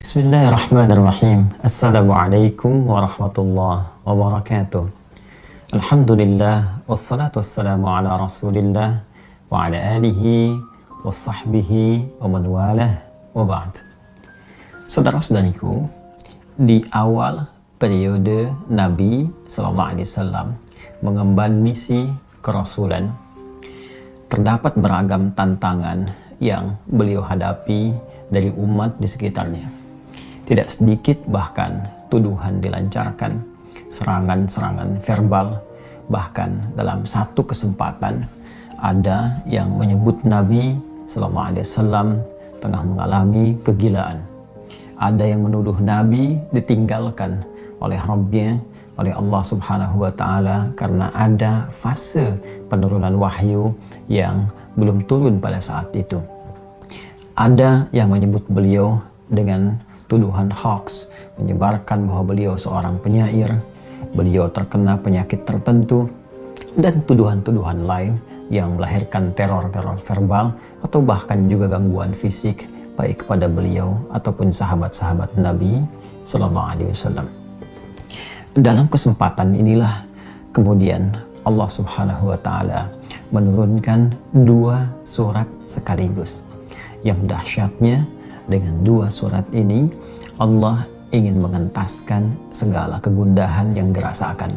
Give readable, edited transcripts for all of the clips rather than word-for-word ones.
Bismillahirrahmanirrahim. Assalamualaikum warahmatullahi wabarakatuh. Alhamdulillah wassalatu wassalamu ala Rasulillah wa ala alihi wa sahbihi wa man walah wa ba'd. Saudara-saudariku, di awal periode Nabi sallallahu alaihi wasallam mengemban misi kerasulan, terdapat beragam tantangan yang beliau hadapi dari umat di sekitarnya. Tidak sedikit bahkan tuduhan dilancarkan, serangan-serangan verbal, bahkan dalam satu kesempatan ada yang menyebut Nabi sallallahu alaihi wasallam tengah mengalami kegilaan. Ada yang menuduh Nabi ditinggalkan oleh Rabbnya, oleh Allah Subhanahu wa taala karena ada fase penurunan wahyu yang belum turun pada saat itu. Ada yang menyebut beliau dengan tuduhan hoax, menyebarkan bahwa beliau seorang penyair, beliau terkena penyakit tertentu, dan tuduhan-tuduhan lain yang melahirkan teror-teror verbal atau bahkan juga gangguan fisik baik kepada beliau ataupun sahabat-sahabat Nabi sallallahu alaihi wasallam. Dalam kesempatan inilah kemudian Allah Subhanahu wa taala menurunkan dua surat sekaligus. Yang dahsyatnya, dengan dua surat ini Allah ingin mengentaskan segala kegundahan yang dirasakan.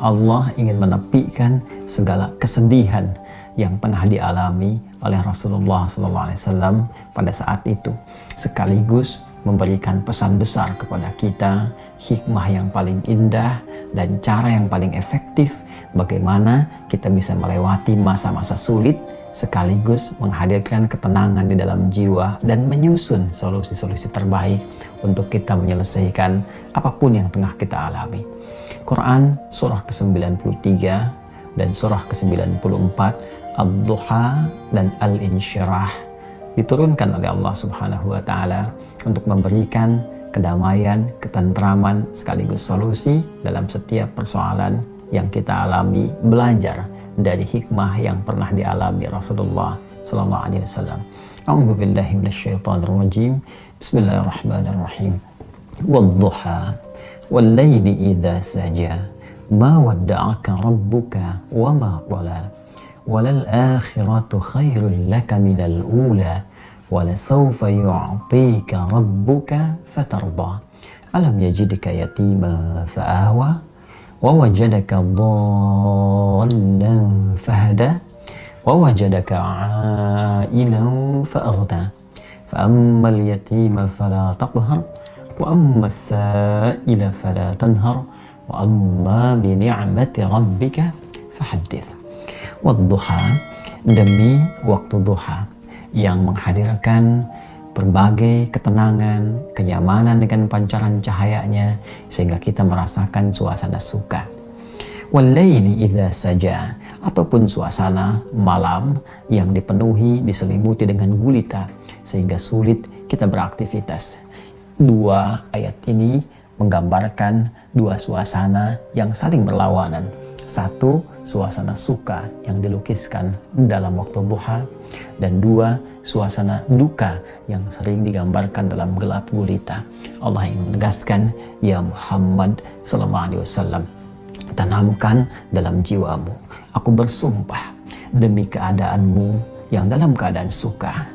Allah ingin menepikan segala kesedihan yang pernah dialami oleh Rasulullah SAW pada saat itu, sekaligus memberikan pesan besar kepada kita, hikmah yang paling indah dan cara yang paling efektif bagaimana kita bisa melewati masa-masa sulit sekaligus menghadirkan ketenangan di dalam jiwa dan menyusun solusi-solusi terbaik untuk kita menyelesaikan apapun yang tengah kita alami. Quran surah ke-93 dan surah ke-94 Ad-Duha dan Al-Insyirah diturunkan oleh Allah Subhanahu wa taala untuk memberikan kedamaian, ketentraman sekaligus solusi dalam setiap persoalan yang kita alami, belajar dari hikmah yang pernah dialami Rasulullah sallallahu alaihi wasallam. A'udzu billahi minasyaitonir rajim. Bismillahirrahmanirrahim. Wad-duha wal-laili idza saja ma wadda'aka rabbuka wa ma qala walal akhiratu khairul laka minal ula walasawfa yu'tika rabbuka fatarda alam yajidka yatima fa'awa ووجدك ضالا فهدى ووجدك عائلا فأغنى فأما اليتيم فلا تقهر وأما السائل فلا تنهر وأما بنعمة ربك فحدث. والضحى, demi waktu duha yang menghadirkan berbagai ketenangan, kenyamanan dengan pancaran cahayanya sehingga kita merasakan suasana suka. Wal-laili idza saja, ataupun suasana malam yang dipenuhi diselimuti dengan gulita sehingga sulit kita beraktivitas. Dua ayat ini menggambarkan dua suasana yang saling berlawanan. Satu, suasana suka yang dilukiskan dalam waktu duha, dan dua, suasana duka yang sering digambarkan dalam gelap gulita. Allah ingin menegaskan, ya Muhammad sallallahu alaihi wasallam, tanamkan dalam jiwamu, aku bersumpah demi keadaanmu yang dalam keadaan suka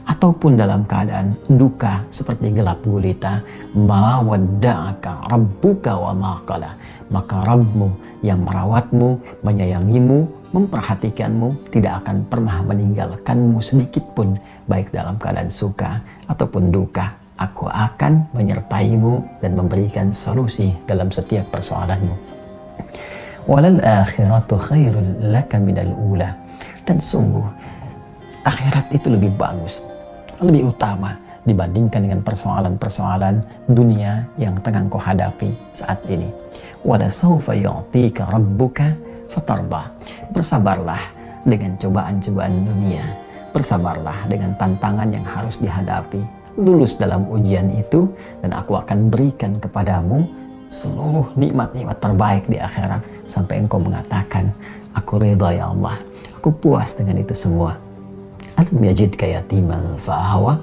ataupun dalam keadaan duka seperti gelap gulita, ma wadda'aka rabbuka wa ma qala, maka Rabbmu yang merawatmu, menyayangimu, memperhatikanmu tidak akan pernah meninggalkanmu sedikit pun, baik dalam keadaan suka ataupun duka. Aku akan menyertaimu dan memberikan solusi dalam setiap persoalanmu. Walal akhiratu khairul laka minal ula, dan sungguh akhirat itu lebih bagus, lebih utama dibandingkan dengan persoalan-persoalan dunia yang tengah kau hadapi saat ini. Wala sawfa yu'tika rabbuka fatarda. Bersabarlah dengan cobaan-cobaan dunia, bersabarlah dengan tantangan yang harus dihadapi, lulus dalam ujian itu dan aku akan berikan kepadamu seluruh nikmat-nikmat terbaik di akhirat sampai engkau mengatakan, aku ridha ya Allah, aku puas dengan itu semua. Alam yajidka yatiman fa'awa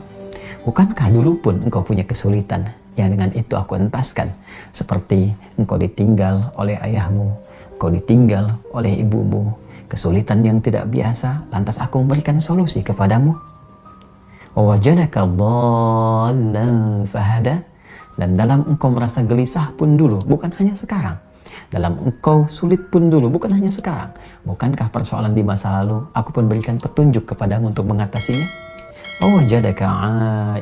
Bukankah dulu pun engkau punya kesulitan yang dengan itu aku entaskan, seperti engkau ditinggal oleh ayahmu, engkau ditinggal oleh ibumu, kesulitan yang tidak biasa, lantas aku memberikan solusi kepadamu. Wawajadaka dhallan fahada, dan dalam engkau merasa gelisah pun dulu, bukan hanya sekarang. Dalam engkau sulit pun dulu, bukan hanya sekarang. Bukankah persoalan di masa lalu aku pun berikan petunjuk kepadamu untuk mengatasinya? Wawajadaka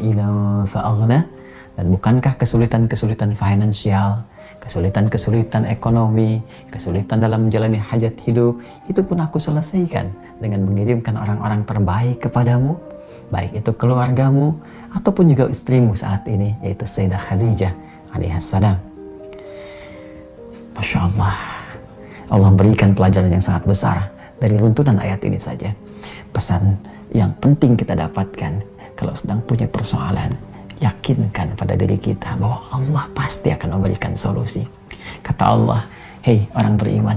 ailan fa'aghna, dan bukankah kesulitan-kesulitan finansial, kesulitan-kesulitan ekonomi, kesulitan dalam menjalani hajat hidup, itu pun aku selesaikan dengan mengirimkan orang-orang terbaik kepadamu, baik itu keluargamu ataupun juga istrimu saat ini, yaitu Sayyidah Khadijah alaihissalam. Masya Allah, Allah berikan pelajaran yang sangat besar dari runtunan ayat ini saja. Pesan yang penting kita dapatkan kalau sedang punya persoalan, yakinkan pada diri kita bahwa Allah pasti akan memberikan solusi. Kata Allah, hei orang beriman,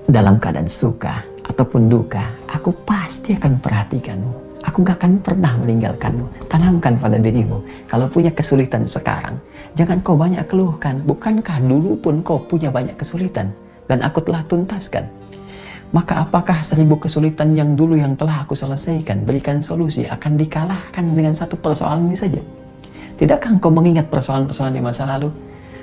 dalam keadaan suka ataupun duka, aku pasti akan perhatikanmu. Aku gak akan pernah meninggalkanmu. Tanamkan pada dirimu, kalau punya kesulitan sekarang, jangan kau banyak keluhkan. Bukankah dulu pun kau punya banyak kesulitan dan aku telah tuntaskan? Maka apakah 1000 kesulitan yang dulu yang telah aku selesaikan, berikan solusi, akan dikalahkan dengan satu persoalan ini saja? Tidakkah engkau mengingat persoalan-persoalan di masa lalu?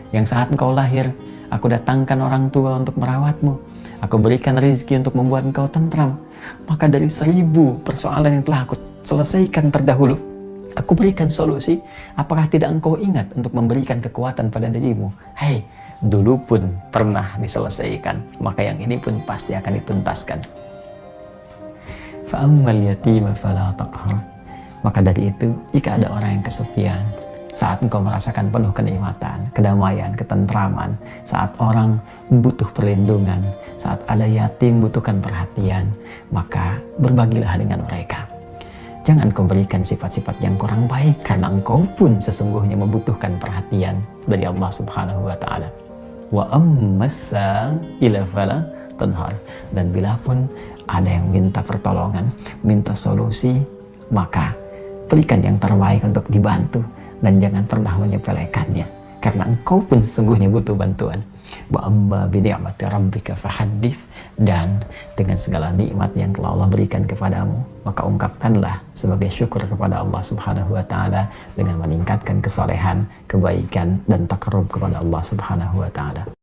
Yang saat engkau lahir, aku datangkan orang tua untuk merawatmu. Aku berikan rezeki untuk membuat engkau tentram. Maka dari 1000 persoalan yang telah aku selesaikan terdahulu, aku berikan solusi. Apakah tidak engkau ingat untuk memberikan kekuatan pada dirimu? Hei, dulu pun pernah diselesaikan, maka yang ini pun pasti akan dituntaskan. Fa'ammal yatima fala taqhar. Maka dari itu, jika ada orang yang kesepian, saat engkau merasakan penuh kenikmatan, kedamaian, ketentraman, saat orang butuh perlindungan, saat ada yatim butuhkan perhatian, maka berbagilah dengan mereka. Jangan kau berikan sifat-sifat yang kurang baik, karena engkau pun sesungguhnya membutuhkan perhatian dari Allah Subhanahu wa Ta'ala. Wa ammassa ila fala tanhar. Dan bila pun ada yang minta pertolongan, minta solusi, maka berikan yang terbaik untuk dibantu, dan jangan pernah menyepelekannya, karena engkau pun sesungguhnya butuh bantuan. Wa amma bi ni'mati rabbika fahaddits, dan dengan segala nikmat yang telah Allah berikan kepadamu, maka ungkapkanlah sebagai syukur kepada Allah Subhanahu wa Ta'ala dengan meningkatkan kesolehan, kebaikan, dan takarrub kepada Allah Subhanahu wa Ta'ala.